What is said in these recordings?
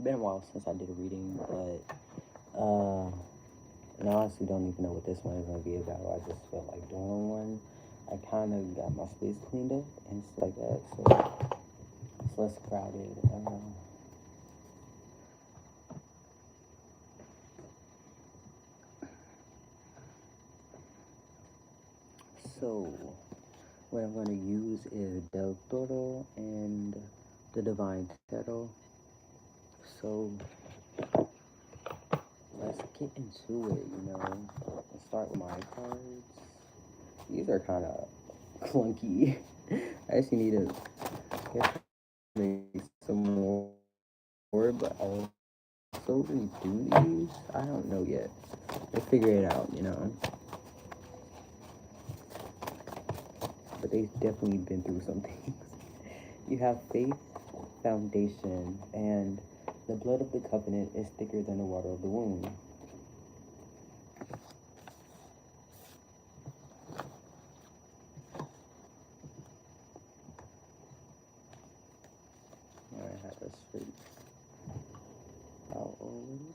been a while since I did a reading, but and I honestly don't even know what this one is gonna be about. I just felt like doing one. I kind of got my space cleaned up and stuff like that, so it's less crowded. So what I'm gonna use is Del Toro and the Divine Tarot. So let's get into it. Let's start with my cards. These are kind of clunky. I actually need to get some more, but also redo these. I don't know yet. Let's figure it out. But they've definitely been through some things. You have faith, foundation, and the blood of the covenant is thicker than the water of the womb. I have a straight out already.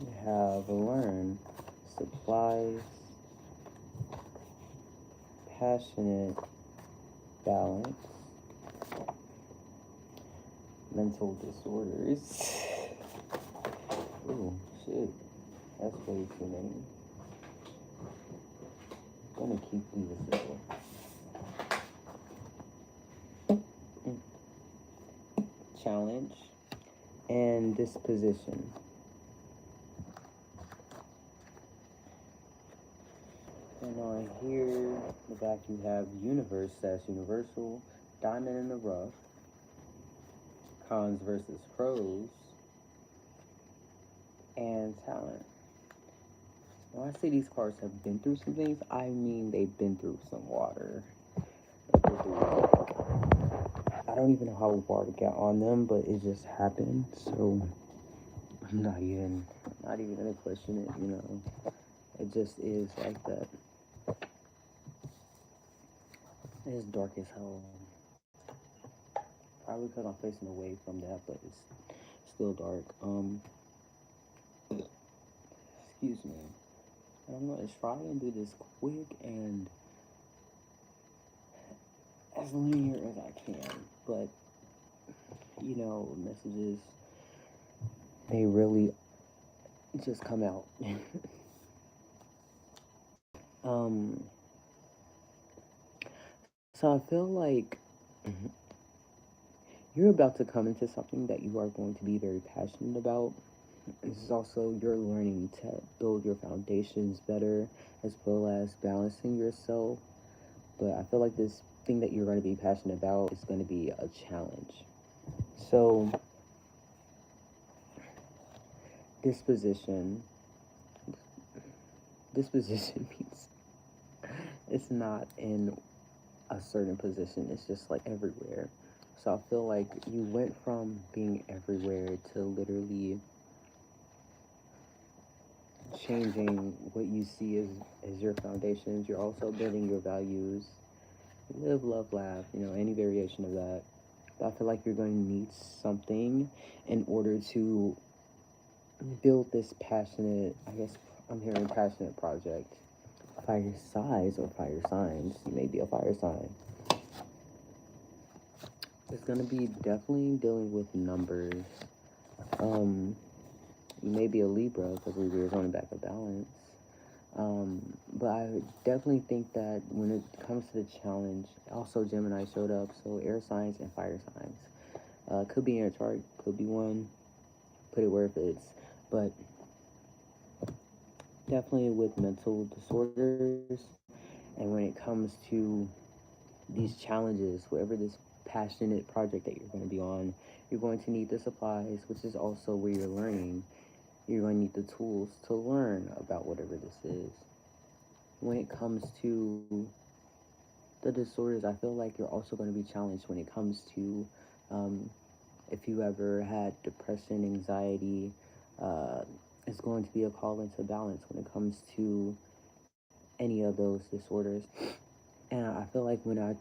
You have learn, supplies, passionate, balance, mental disorders. Oh, shit. That's way too many. I'm gonna keep these simple. Challenge and disposition. And on here, in the back, you have universe, that's universal, diamond in the rough, cons versus pros, and talent. When I say these cards have been through some things, I mean they've been through some water. I don't even know how water got on them, but it just happened. So I'm not even gonna question it. It just is like that. It's dark as hell. Probably because I'm facing away from that, but it's still dark. Excuse me. I'm gonna try and do this quick and as linear as I can, but messages they really just come out. um, so I feel like you're about to come into something that you are going to be very passionate about. This is also you're learning to build your foundations better as well as balancing yourself. But I feel like this thing that you're going to be passionate about is going to be a challenge. So, disposition. Disposition means it's not in a certain position, it's just like everywhere. So I feel like you went from being everywhere to literally changing what you see as your foundations. You're also building your values. Live, love, laugh, any variation of that. But I feel like you're going to need something in order to build this passionate, I guess I'm hearing passionate project. Fire size or fire signs. You may be a fire sign. It's gonna be definitely dealing with numbers. You may be a Libra because Libra is on the back of balance. But I definitely think that when it comes to the challenge, also Gemini showed up, so air signs and fire signs. Could be in your chart, could be one. Put it where it fits. But definitely with mental disorders, and when it comes to these challenges, whatever this passionate project that you're going to be on, you're going to need the supplies, which is also where you're learning. You're going to need the tools to learn about whatever this is. When it comes to the disorders, I feel like you're also going to be challenged when it comes to um, if you ever had depression, anxiety. Uh, it's going to be a call into balance when it comes to any of those disorders. And I feel like when I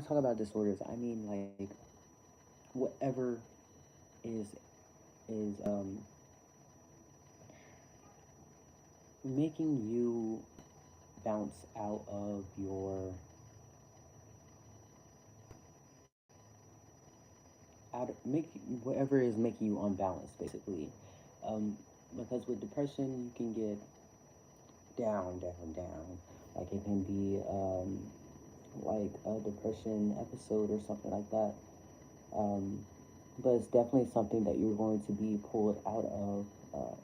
talk about disorders, I mean like whatever is is making you bounce out of your make whatever is making you unbalanced basically. um, because with depression you can get down. Like it can be like a depression episode or something like that. um, but it's definitely something that you're going to be pulled out of,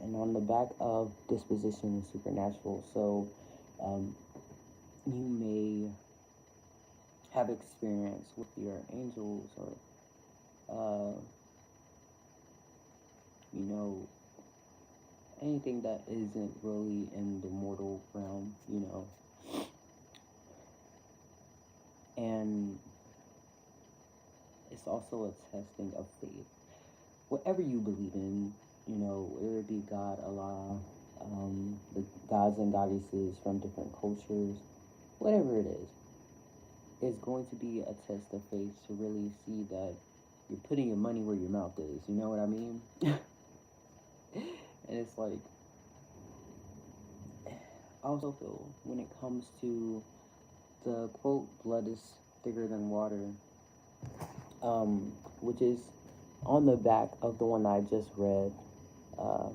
and on the back of disposition and supernatural. So um, you may have experience with your angels, or uh, you know, anything that isn't really in the mortal realm, and it's also a testing of faith. Whatever you believe in, whether it be God, Allah, the gods and goddesses from different cultures, whatever it is going to be a test of faith to really see that you're putting your money where your mouth is. You know what I mean? And it's like, I also feel when it comes to the quote, blood is thicker than water, which is on the back of the one I just read. Uh,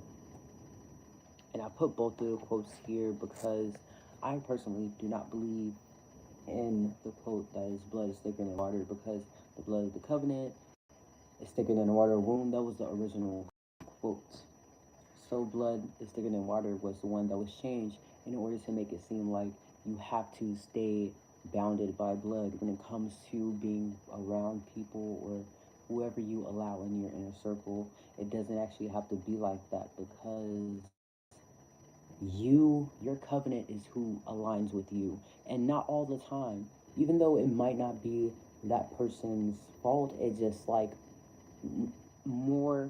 and I put both of the quotes here because I personally do not believe in the quote that is blood is thicker than water, because the blood of the covenant is thicker than the water wound. That was the original quote. So blood is thicker than water was the one that was changed in order to make it seem like you have to stay bounded by blood when it comes to being around people or whoever you allow in your inner circle. It doesn't actually have to be like that, because your covenant is who aligns with you, and not all the time. Even though it might not be that person's fault, it's just like more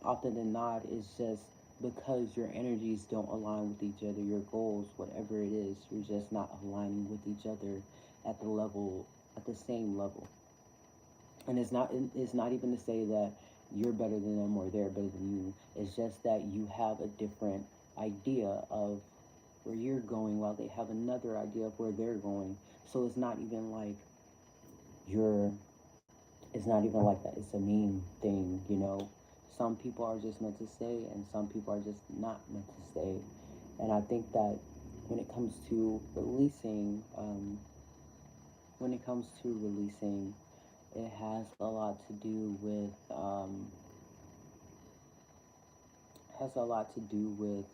often than not, it's just because your energies don't align with each other, your goals, whatever it is, you're just not aligning with each other at the level, at the same level. And it's not even to say that you're better than them or they're better than you. It's just that you have a different idea of where you're going while they have another idea of where they're going. So it's not even like you're it's not even like that. It's a mean thing. Some people are just meant to stay, and some people are just not meant to stay. And I think that when it comes to releasing, it has a lot to do with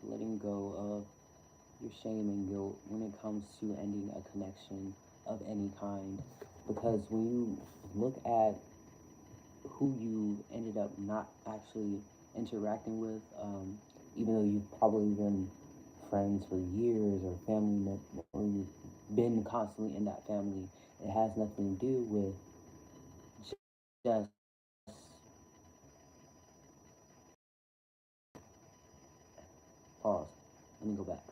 letting go of your shame and guilt when it comes to ending a connection of any kind. Because when you look at who you ended up not actually interacting with, even though you've probably been friends for years or or you've been constantly in that family, it has nothing to do with just pause. Let me go back.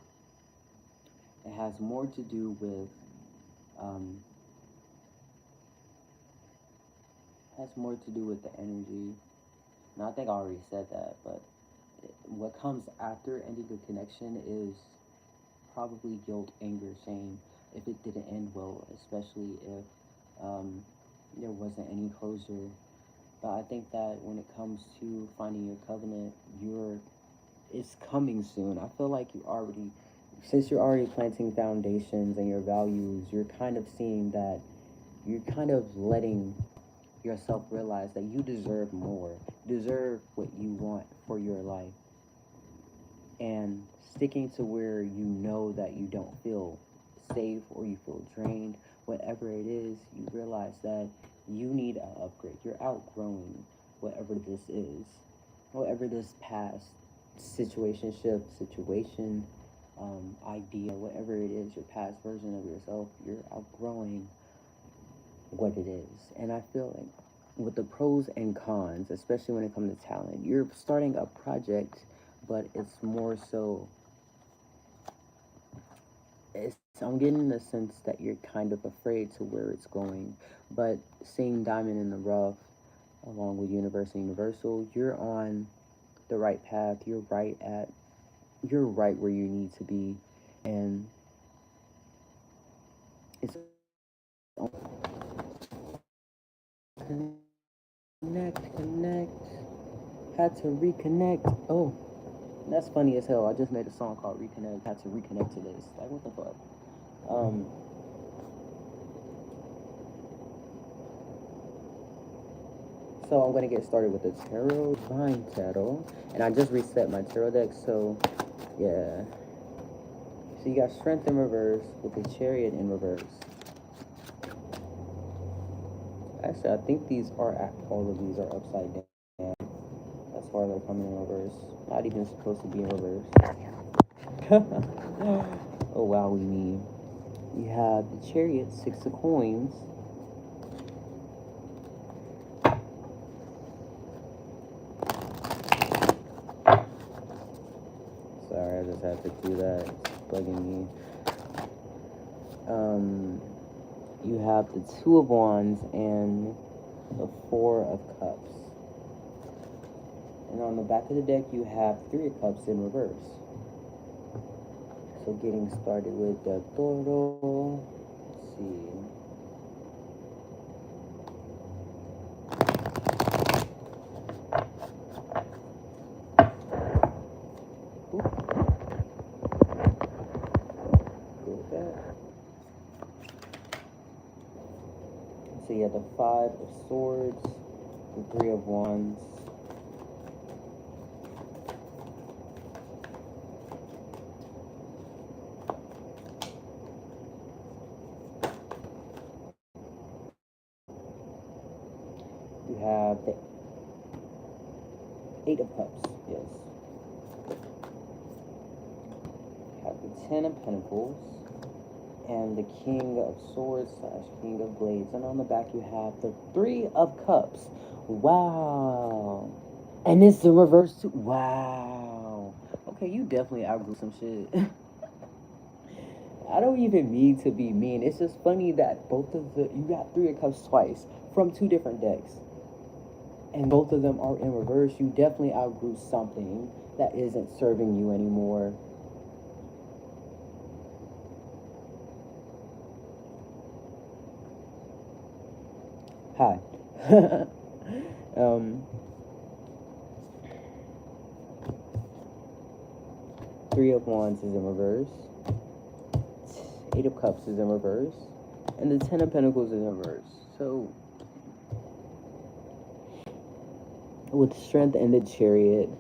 It has more to do with um, the energy. Now I think I already said that, but what comes after ending a connection is probably guilt, anger, shame, if it didn't end well, especially if there wasn't any closure. But I think that when it comes to finding your covenant, it's coming soon. I feel like since you're already planting foundations and your values, you're kind of seeing that you're kind of letting yourself realize that you deserve more, deserve what you want for your life, and sticking to where you know that you don't feel safe or you feel drained, whatever it is, you realize that you need an upgrade. You're outgrowing whatever this is, whatever this past situation, idea, whatever it is, your past version of yourself, you're outgrowing. what it is. And I feel like with the pros and cons, especially when it comes to talent, you're starting a project, but it's more so, I'm getting the sense that you're kind of afraid to where it's going. But seeing Diamond in the Rough along with Universal, you're on the right path. You're right where you need to be. And it's connect. Had to reconnect. Oh, that's funny as hell. I just made a song called Reconnect. Had to reconnect to this. Like, what the fuck? Um, so I'm gonna get started with the tarot Divine Tarot, and I just reset my tarot deck. So yeah, so you got Strength in reverse with the Chariot in reverse. Actually, I think all of these are upside down. That's why they're coming in reverse. Not even supposed to be in reverse. Oh wow, we mean. You have the Chariot, 6 of Coins. Sorry, I just had to do that. It's bugging me. You have the 2 of Wands and the 4 of Cups. And on the back of the deck, you have 3 of Cups in reverse. So getting started with the Toro. Let's see. Go with that. So you have the 5 of Swords, the 3 of Wands. You have the 8 of Cups, yes. You have the 10 of Pentacles and the King of Swords / King of Blades. And on the back you have the 3 of Cups. Wow. And it's the reverse too. Wow. Okay, you definitely outgrew some shit. I don't even mean to be mean. It's just funny that you got 3 of Cups twice from 2 different decks. And both of them are in reverse. You definitely outgrew something that isn't serving you anymore. Hi. um, 3 of Wands is in reverse. 8 of Cups is in reverse. And the 10 of Pentacles is in reverse. So, with Strength and the Chariot,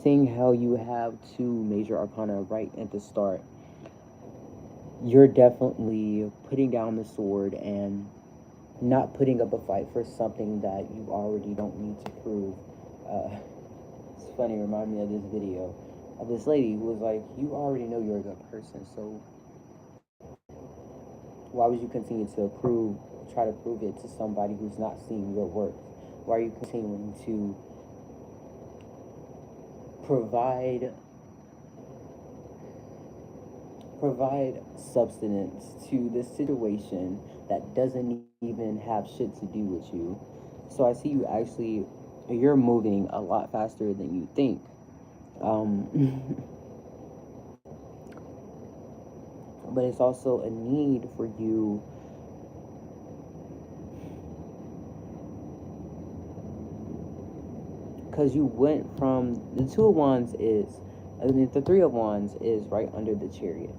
seeing how you have 2 major arcana right at the start, you're definitely putting down the sword and not putting up a fight for something that you already don't need to prove. It's funny, it reminded me of this video of this lady who was like, you already know you're a good person, so why would you continue to try to prove it to somebody who's not seeing your worth? Why are you continuing to provide substance to this situation that doesn't even have shit to do with you? So I see you're moving a lot faster than you think. But it's also a need for you because you went from the 2 of Wands the 3 of Wands is right under the Chariot.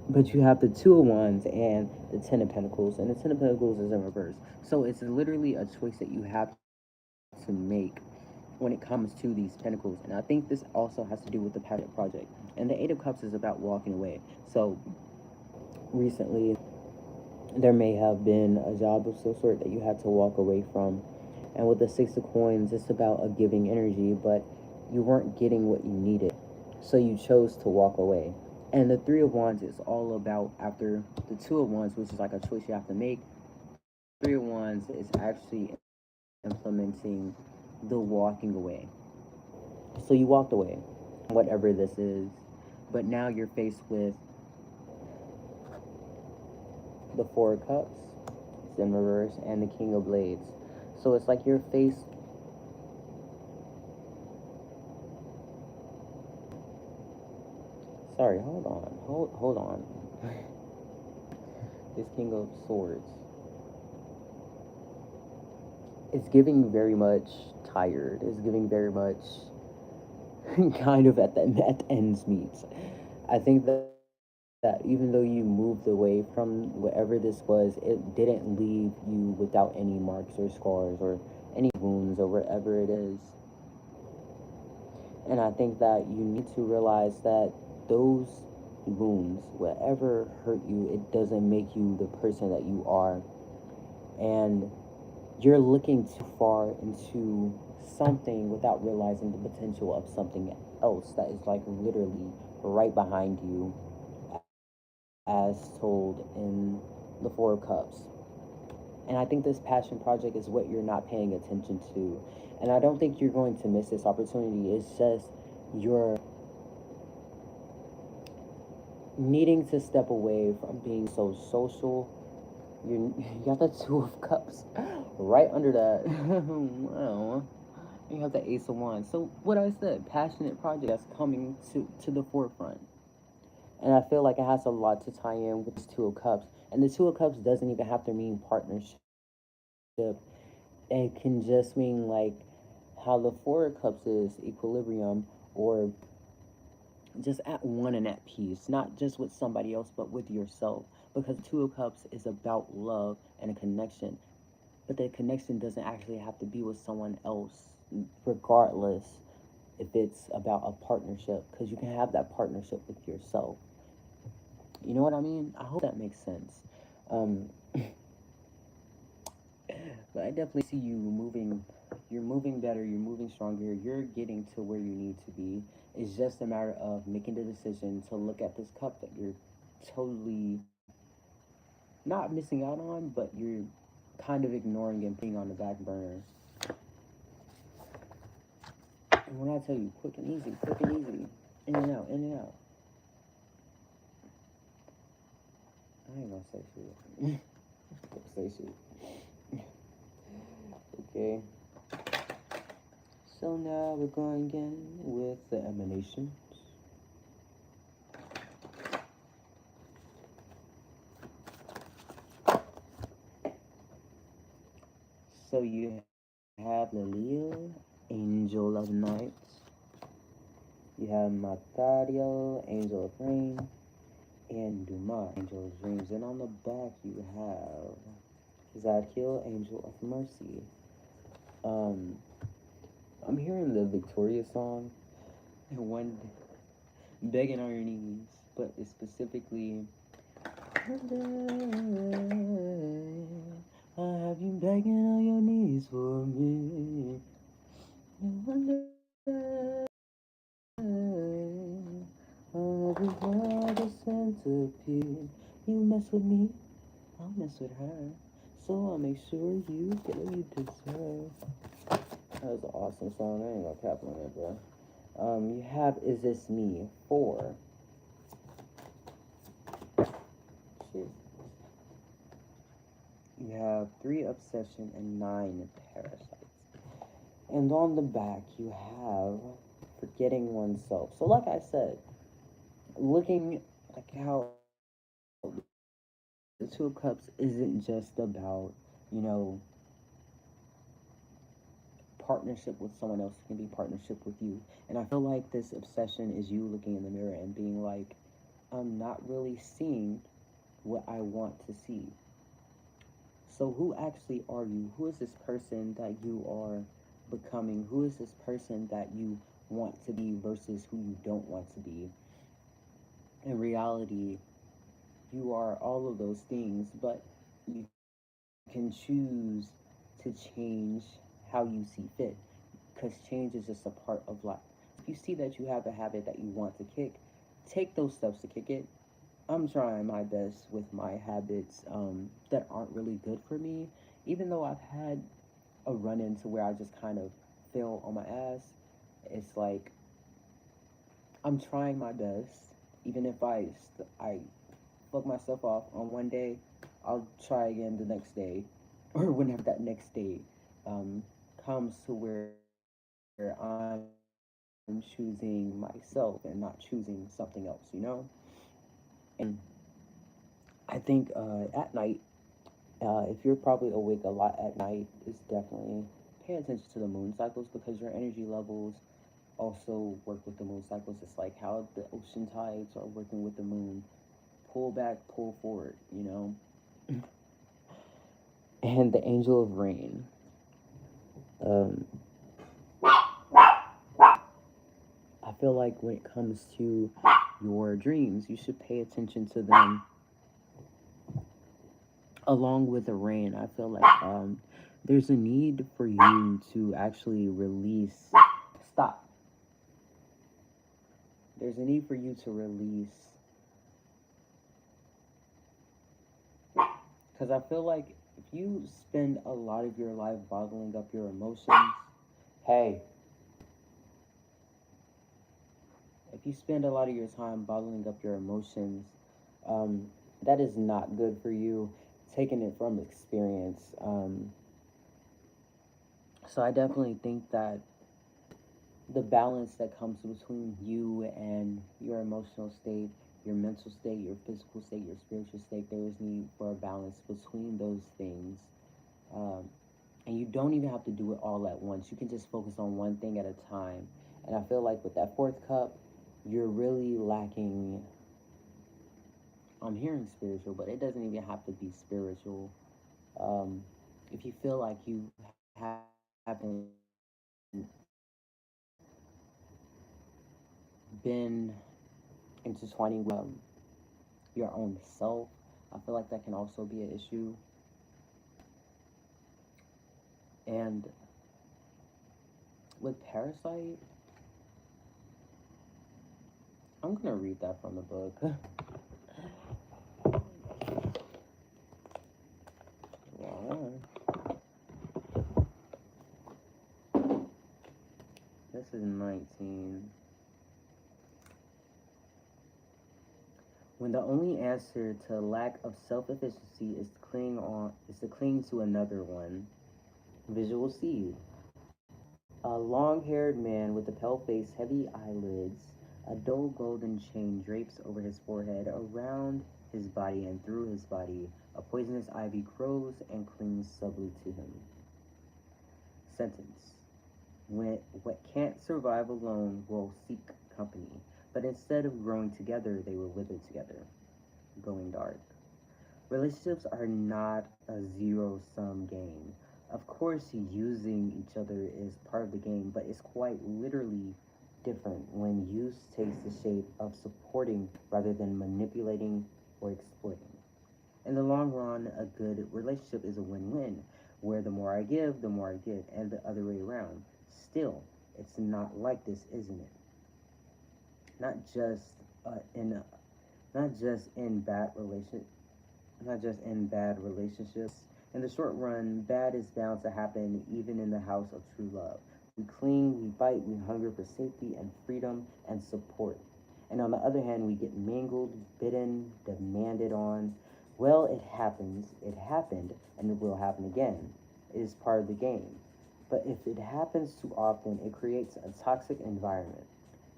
But you have the 2 of Wands and the 10 of Pentacles, and the 10 of Pentacles is in reverse. So it's literally a choice that you have to make when it comes to these pentacles. And I think this also has to do with the passion project. And the 8 of Cups is about walking away. So recently, there may have been a job of some sort that you had to walk away from. And with the 6 of Coins, it's about a giving energy, but you weren't getting what you needed. So you chose to walk away. And the 3 of Wands is all about after the 2 of Wands, which is like a choice you have to make. Three of Wands is actually implementing the walking away. So you walked away, whatever this is, but now you're faced with the Four of Cups, it's in reverse, and the King of Blades. So it's like you're faced. Sorry, hold on, hold on. This King of Swords. It's giving very much tired. It's giving very much kind of at ends meets. I think that even though you moved away from whatever this was, it didn't leave you without any marks or scars or any wounds or whatever it is. And I think that you need to realize that those wounds, whatever hurt you, it doesn't make you the person that you are. And you're looking too far into something without realizing the potential of something else that is like literally right behind you, as told in the Four of Cups. And I think this passion project is what you're not paying attention to. And I don't think you're going to miss this opportunity. It's just you're needing to step away from being so social. You got the Two of Cups right under that. Wow. You have the Ace of Wands. So what I said, passionate project that's coming to the forefront. And I feel like it has a lot to tie in with this Two of Cups. And the Two of Cups doesn't even have to mean partnership. It can just mean like how the Four of Cups is equilibrium, or just at one and at peace, not just with somebody else, but with yourself. Because Two of Cups is about love and a connection. But the connection doesn't actually have to be with someone else, regardless if it's about a partnership, because you can have that partnership with yourself. You know what I mean? I hope that makes sense. Um, but I definitely see you moving. You're moving better. You're moving stronger. You're getting to where you need to be. It's just a matter of making the decision to look at this cup that you're totally not missing out on, but you're kind of ignoring and putting on the back burner. And when I tell you quick and easy, in and out, in and out. I ain't gonna say shit. Say shit. Okay. So now we're going again with the emanations. So you have Lelio, Angel of Nights. You have Matario, Angel of Rain, and Dumas, Angel of Dreams. And on the back you have Zadkiel, Angel of Mercy. Um, I'm hearing the Victoria song, and one begging on your knees, but it's specifically I have you begging on your knees for me. No wonder I'll be the centipede. You mess with me, I'll mess with her. So I'll make sure you get what you deserve. That was an awesome song. I ain't gonna cap on it, bro. You have Is This Me? 4. Shit. You have 3 Obsession and 9 Parasites. And on the back, you have Forgetting Oneself. So, like I said, looking like how the Two of Cups isn't just about, you know, partnership with someone else. It can be partnership with you. And I feel like this obsession is you looking in the mirror and being like, I'm not really seeing what I want to see. So who actually are you? Who is this person that you are becoming? Who is this person that you want to be versus who you don't want to be? In reality, you are all of those things, but you can choose to change how you see fit, because change is just a part of life. If you see that you have a habit that you want to kick, take those steps to kick it. I'm trying my best with my habits that aren't really good for me, Even though I've had a run into where I just kind of fell on my ass, it's like I'm trying my best. Even if I fuck myself off on one day, I'll try again the next day, or whenever that next day um, comes to where I'm choosing myself and not choosing something else, And I think at night, if you're probably awake a lot at night, is definitely pay attention to the moon cycles because your energy levels also work with the moon cycles. It's like how the ocean tides are working with the moon. Pull back, pull forward, And the angel of rain. Um, I feel like when it comes to your dreams, you should pay attention to them along with the rain. I feel like there's a need for you to actually release. Stop. There's a need for you to release. Because I feel like if you spend a lot of your life bottling up your emotions, hey, if you spend a lot of your time bottling up your emotions, um, that is not good for you. Taking it from experience. So I definitely think that the balance that comes between you and your emotional state, your mental state, your physical state, your spiritual state, there is need for a balance between those things. Um, and you don't even have to do it all at once. You can just focus on one thing at a time. And I feel like with that fourth cup, you're really lacking. I'm hearing spiritual, but it doesn't even have to be spiritual. Um, if you feel like you haven't been intertwining with your own self, I feel like that can also be an issue. And with Parasite, I'm gonna read that from the book. This is 19. When the only answer to lack of self-efficiency is to cling to another one. Visual seed. A long-haired man with a pale face, heavy eyelids, a dull golden chain drapes over his forehead, around his body and through his body. A poisonous ivy grows and clings subtly to him. Sentence. When what can't survive alone will seek company, but instead of growing together, they will wither together. Going dark. Relationships are not a zero-sum game. Of course, using each other is part of the game, but it's quite literally different when use takes the shape of supporting rather than manipulating or exploiting. In the long run, a good relationship is a win-win, where the more I give, the more I get, and the other way around. Still, it's not like this, isn't it? Not just in not just in bad relation not just in bad relationships. In the short run, bad is bound to happen even in the house of true love. We cling, we fight, we hunger for safety and freedom and support. And on the other hand, we get mangled, bitten, demanded on. Well, it happens, it happened, and it will happen again. It is part of the game. But if it happens too often, it creates a toxic environment.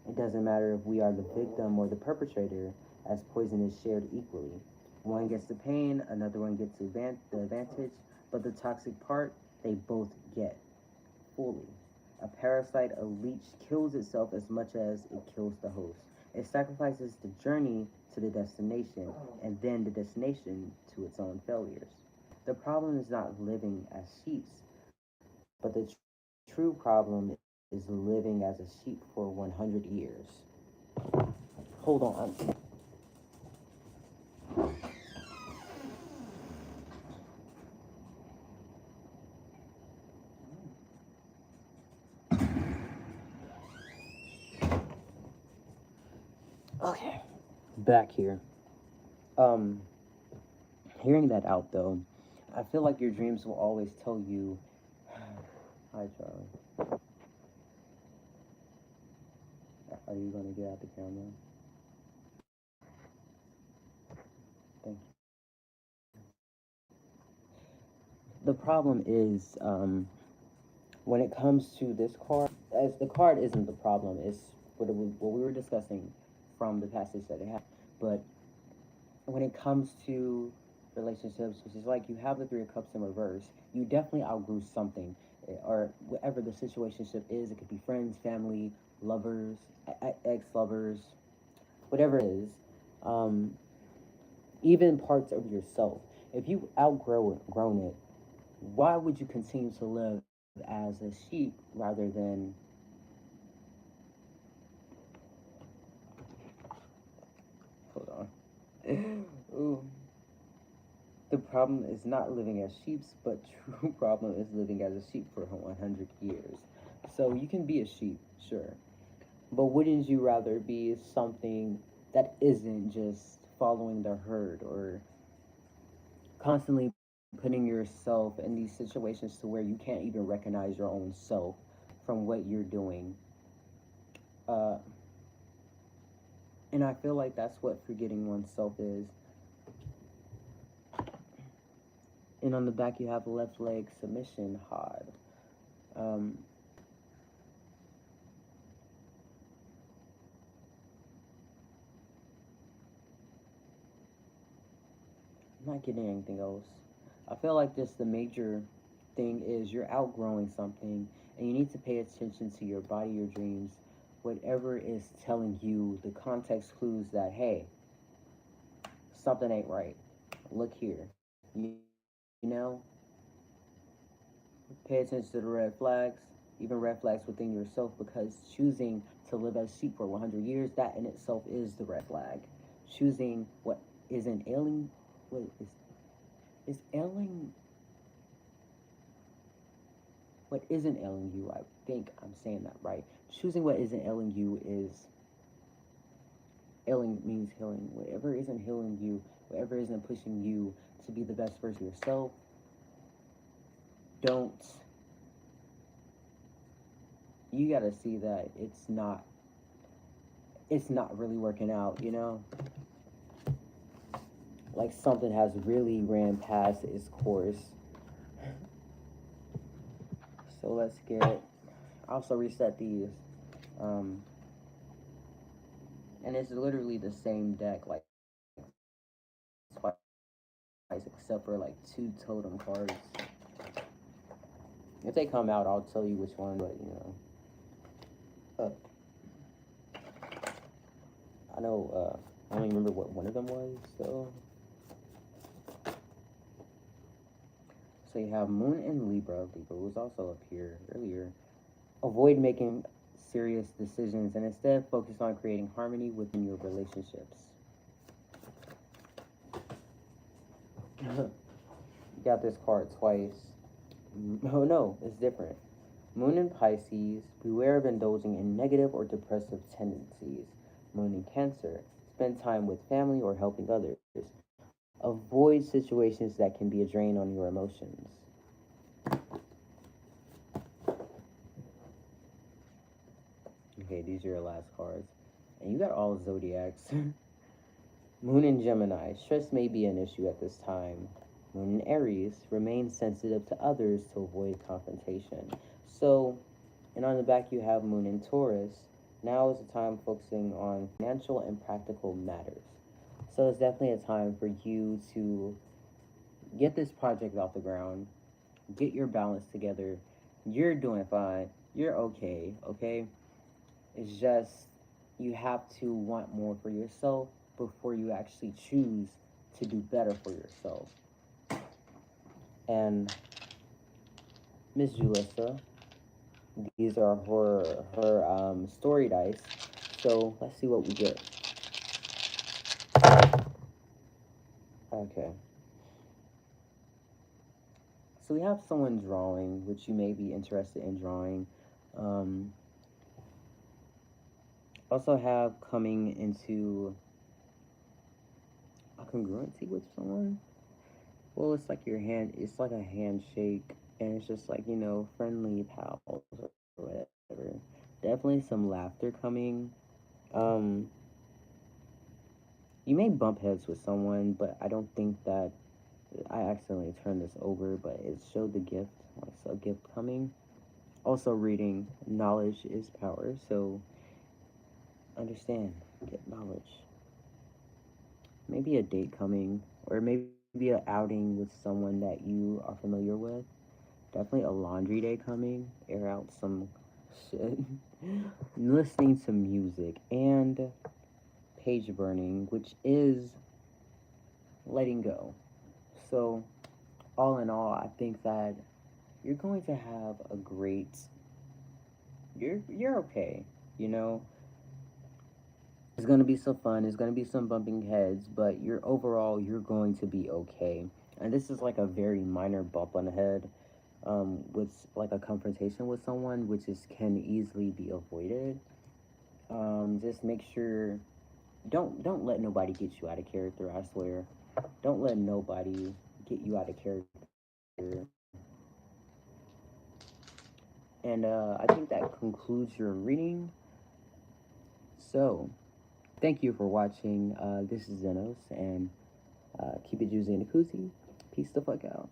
It doesn't matter if we are the victim or the perpetrator, as poison is shared equally. One gets the pain, another one gets the advantage, but the toxic part, they both get fully. A parasite, a leech, kills itself as much as it kills the host. It sacrifices the journey to the destination, and then the destination to its own failures. The problem is not living as sheep, but the true problem is living as a sheep for 100 years. Hold on. Okay. Back here. Um, Hearing that out though, I feel like your dreams will always tell you, hi Charlie, are you gonna get out the camera? Thank you. The problem is, when it comes to this card, as the card isn't the problem, it's what we were discussing from the passage that it had. But when it comes to relationships, which is like you have the Three of Cups in reverse, you definitely outgrew something, or whatever the situationship is. It could be friends, family, lovers, ex-lovers, whatever it is. Um, Even parts of yourself. If you grown it, why would you continue to live as a sheep rather than hold on? Ooh. The problem is not living as sheeps, but true problem is living as a sheep for 100 years. So you can be a sheep, sure, but wouldn't you rather be something that isn't just following the herd or constantly putting yourself in these situations to where you can't even recognize your own self from what you're doing? Uh, and I feel like that's what forgetting oneself is. And on the back, you have left leg submission hard. Um, I'm not getting anything else. I feel like just the major thing is you're outgrowing something and you need to pay attention to your body, your dreams, whatever is telling you the context clues that, hey, something ain't right. Look here. You know, pay attention to the red flags, even red flags within yourself, because choosing to live as sheep for 100 years, that in itself is the red flag. Choosing what isn't ailing, what is ailing, what isn't ailing you. I think I'm saying that right. Choosing what isn't ailing you is ailing means healing. Whatever isn't healing you, whatever isn't pushing you to be the best version of yourself, don't. You gotta see that it's not really working out, you know? Like something has really ran past its course. So let's get, also reset these. Um, and it's literally the same deck, like twice, except for like two totem cards. If they come out, I'll tell you which one, but you know. I know, I don't even remember what one of them was, so. So you have Moon and Libra. Libra was also up here earlier. Avoid making serious decisions and instead focus on creating harmony within your relationships. You got this card twice. Oh no, it's different. Moon in Pisces, beware of indulging in negative or depressive tendencies. Moon in Cancer, spend time with family or helping others. Avoid situations that can be a drain on your emotions. Okay, these are your last cards. And you got all zodiacs. Moon in Gemini, stress may be an issue at this time. Moon in Aries, remain sensitive to others to avoid confrontation. So, and on the back you have Moon in Taurus. Now is the time focusing on financial and practical matters. So it's definitely a time for you to get this project off the ground, get your balance together. You're doing fine. You're okay, okay? It's just you have to want more for yourself before you actually choose to do better for yourself. And Miss Julissa, these are her story dice. So let's see what we get. Okay. So we have someone drawing, which you may be interested in drawing. Um, Also have coming into a congruency with someone. Well, it's like your hand. It's like a handshake, and it's just like friendly pals or whatever. Definitely some laughter coming. Um, you may bump heads with someone, but I don't think that I accidentally turned this over. But it showed the gift, like a gift coming. Also, reading knowledge is power. So understand, get knowledge. Maybe a date coming, or maybe an outing with someone that you are familiar with. Definitely a laundry day coming. Air out some shit. Listening to music and page burning, which is letting go. So, all in all, I think that you're going to have a great. You're okay. You know, it's gonna be some fun. It's gonna be some bumping heads, but you're going to be okay. And this is like a very minor bump on the head, with like a confrontation with someone, which is can easily be avoided. Just make sure don't let nobody get you out of character. I swear, don't let nobody get you out of character. And I think that concludes your reading. So thank you for watching. This is Xenos, and keep it juicy in the koozie. Peace the fuck out.